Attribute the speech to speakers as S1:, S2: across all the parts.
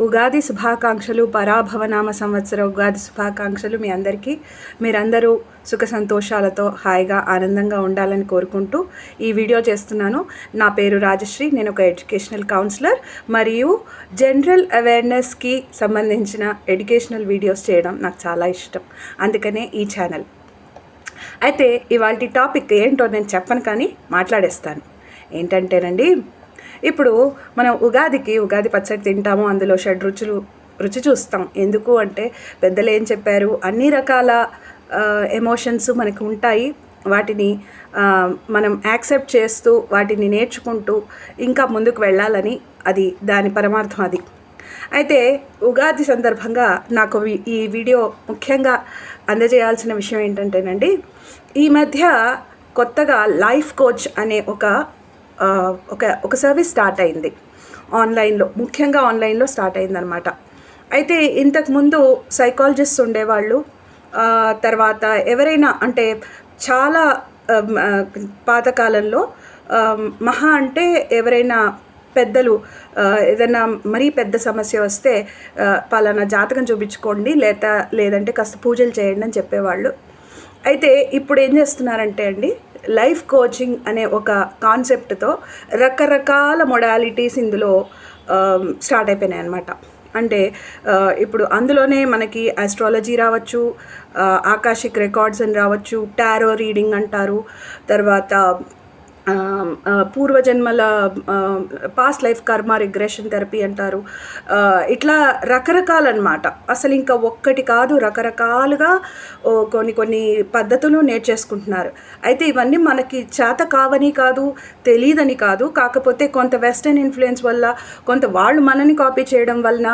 S1: ఉగాది శుభాకాంక్షలు. పరాభవనామ సంవత్సర ఉగాది శుభాకాంక్షలు మీ అందరికీ. మీరందరూ సుఖ సంతోషాలతో హాయిగా ఆనందంగా ఉండాలని కోరుకుంటూ ఈ వీడియో చేస్తున్నాను. నా పేరు రాజశ్రీ. నేను ఒక ఎడ్యుకేషనల్ కౌన్సిలర్ మరియు జనరల్ అవేర్నెస్కి సంబంధించిన ఎడ్యుకేషనల్ వీడియోస్ చేయడం నాకు చాలా ఇష్టం. అందుకనే ఈ ఛానల్. అయితే ఇవాళ టాపిక్ ఏంటో నేను చెప్పను, కానీ మాట్లాడేస్తాను. ఏంటంటేనండి, ఇప్పుడు మనం ఉగాది పచ్చడి తింటాము. అందులో రుచి చూస్తాం. ఎందుకు అంటే పెద్దలు ఏం చెప్పారు, అన్ని రకాల ఎమోషన్స్ మనకు ఉంటాయి. వాటిని మనం యాక్సెప్ట్ చేస్తూ వాటిని నేర్చుకుంటూ ఇంకా ముందుకు వెళ్ళాలని దాని పరమార్థం అది. అయితే ఉగాది సందర్భంగా నాకు ఈ వీడియో ముఖ్యంగా అందజేయాల్సిన విషయం ఏంటంటేనండి, ఈ మధ్య కొత్తగా లైఫ్ కోచ్ అనే ఒక సర్వీస్ స్టార్ట్ అయింది ఆన్లైన్లో. ముఖ్యంగా ఆన్లైన్లో స్టార్ట్ అయిందనమాట. అయితే ఇంతకుముందు సైకాలజిస్ట్ ఉండేవాళ్ళు, తర్వాత ఎవరైనా అంటే చాలా పాతకాలంలో మహా అంటే ఎవరైనా పెద్దలు ఏదైనా మరీ పెద్ద సమస్య వస్తే పలానా జాతకం చూపించుకోండి, లేదంటే కాస్త పూజలు చేయండి అని చెప్పేవాళ్ళు. అయితే ఇప్పుడు ఏం చేస్తున్నారంటే అండి, లైఫ్ కోచింగ్ అనే ఒక కాన్సెప్ట్తో రకరకాల మొడాలిటీస్ ఇందులో స్టార్ట్ అయిపోయినాయి అన్నమాట. అంటే ఇప్పుడు అందులోనే మనకి ఆస్ట్రాలజీ రావచ్చు, ఆకాశిక్ రికార్డ్స్ అని రావచ్చు, టారో రీడింగ్ అంటారు, తర్వాత పూర్వజన్మల పాస్ట్ లైఫ్ కర్మ రిగ్రెషన్ థెరపీ అంటారు. ఇట్లా రకరకాలన్నమాట. అసలు ఇంకా ఒక్కటి కాదు, రకరకాలుగా కొన్ని పద్ధతులు నేర్చేసుకుంటున్నారు. అయితే ఇవన్నీ మనకి చేత కావని కాదు, తెలియదని కాదు. కాకపోతే కొంత వెస్టర్న్ ఇన్ఫ్లుయెన్స్ వల్ల, కొంత వాళ్ళు మనని కాపీ చేయడం వలన,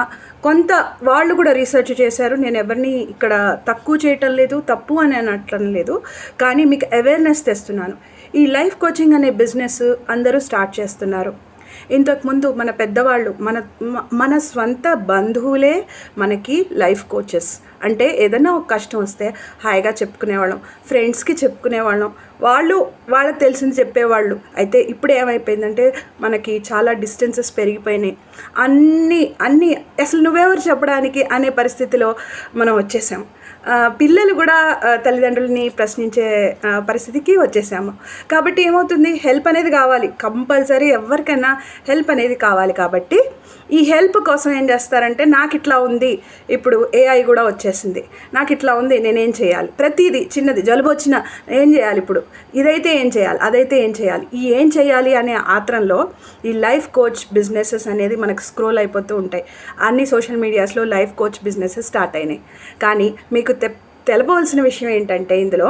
S1: కొంత వాళ్ళు కూడా రీసెర్చ్ చేశారు. నేను ఎవరిని ఇక్కడ తక్కువ చేయటం లేదు, తప్పు అని అనట్లం లేదు, కానీ మీకు అవేర్నెస్ తెస్తున్నాను. ఈ లైఫ్ కోచింగ్ అనే బిజినెస్ అందరూ స్టార్ట్ చేస్తున్నారు. ఇంతకుముందు మన పెద్దవాళ్ళు, మన స్వంత బంధువులే మనకి లైఫ్ కోచెస్. అంటే ఏదైనా ఒక కష్టం వస్తే హాయిగా చెప్పుకునేవాళ్ళం, ఫ్రెండ్స్కి చెప్పుకునేవాళ్ళం, వాళ్ళకి తెలిసింది చెప్పేవాళ్ళు. అయితే ఇప్పుడు ఏమైపోయిందంటే మనకి చాలా డిస్టెన్సెస్ పెరిగిపోయినాయి. అన్నీ అసలు నువ్వెవరు చెప్పడానికి అనే పరిస్థితిలో మనం వచ్చేసాం. పిల్లలు కూడా తల్లిదండ్రులని ప్రశ్నించే పరిస్థితికి వచ్చేసాము. కాబట్టి ఏమవుతుంది, హెల్ప్ అనేది కావాలి, కంపల్సరీ ఎవరికైనా హెల్ప్ అనేది కావాలి. కాబట్టి ఈ హెల్ప్ కోసం ఏం చేస్తారంటే, నాకు ఇట్లా ఉంది, ఇప్పుడు AI కూడా వచ్చేసింది, నాకు ఇట్లా ఉంది, నేనేం చేయాలి, ప్రతిదీ చిన్నది జలుబు వచ్చినా ఏం చేయాలి, ఇప్పుడు ఇదైతే ఏం చేయాలి, అదైతే ఏం చేయాలి, ఏం చేయాలి అనే ఆత్రంలో ఈ లైఫ్ కోచ్ బిజినెసెస్ అనేది మనకు స్క్రోల్ అయిపోతూ ఉంటాయి. అన్ని సోషల్ మీడియాస్లో లైఫ్ కోచ్ బిజినెసెస్ స్టార్ట్ అయినాయి. కానీ మీకు తెలపవలసిన విషయం ఏంటంటే, ఇందులో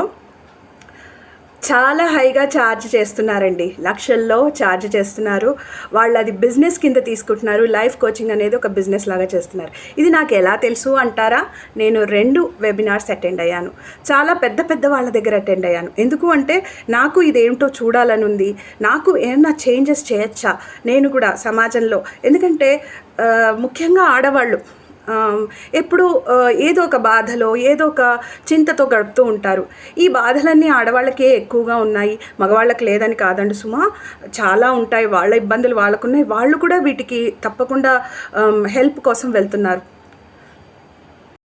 S1: చాలా హైగా ఛార్జ్ చేస్తున్నారండి, లక్షల్లో ఛార్జ్ చేస్తున్నారు. వాళ్ళు అది బిజినెస్ కింద తీసుకుంటున్నారు. లైఫ్ కోచింగ్ అనేది ఒక బిజినెస్ లాగా చేస్తున్నారు. ఇది నాకు ఎలా తెలుసు అంటారా, నేను 2 వెబినార్స్ అటెండ్ అయ్యాను. చాలా పెద్ద వాళ్ళ దగ్గర అటెండ్ అయ్యాను. ఎందుకు అంటే నాకు ఇదేమిటో చూడాలని ఉంది, నాకు ఏమన్నా చేంజెస్ చేయొచ్చా నేను కూడా సమాజంలో. ఎందుకంటే ముఖ్యంగా ఆడవాళ్ళు ఎప్పుడు ఏదో ఒక బాధలో, ఏదో ఒక చింతతో గడుపుతూ ఉంటారు. ఈ బాధలన్నీ ఆడవాళ్ళకే ఎక్కువగా ఉన్నాయి, మగవాళ్ళకి లేదని కాదండి సుమా, చాలా ఉంటాయి. వాళ్ళ ఇబ్బందులు వాళ్ళకున్నాయి. వాళ్ళు కూడా వీటికి తప్పకుండా హెల్ప్ కోసం వెళ్తున్నారు.